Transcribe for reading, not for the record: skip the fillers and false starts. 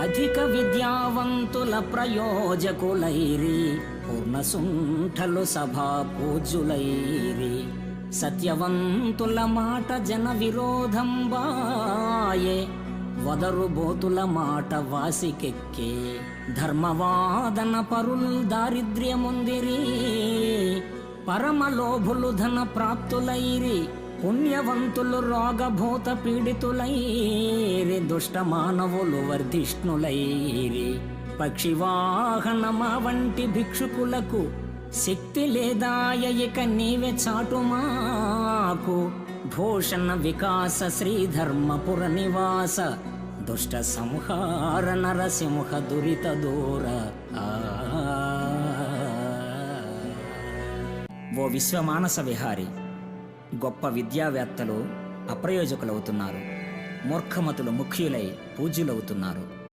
అధిక విద్యావంతుల ప్రయోజకులైరి, పూర్ణసుంఠలు సభా పూజ్యులైరి. సత్యవంతుల మాట జన విరోధం బాయే, వదరుబోతుల మాట వాసికెక్కే. ధర్మవాదన పరుల్ దారిద్ర్యముందిరి, పరమలోభులు ధన ప్రాప్తులైరి. పుణ్యవంతులు రోగభూత పీడితులైరి, దుష్ట మానవులు వర్ధిష్ణులైరి. పక్షివాహనమా వంటి భిక్షుకులకు శక్తి లేదాయ, ఇక నీవే చాటుమాకు. భూషణ వికాస శ్రీధర్మపుర నివాస, దుష్ట సంహార నరసింహ దురిత దూర. ఓ విశ్వమానస విహారి, గొప్ప విద్యావేత్తలు అప్రయోజకులవుతున్నారు, మూర్ఖమతులు ముఖ్యులై పూజ్యులవుతున్నారు.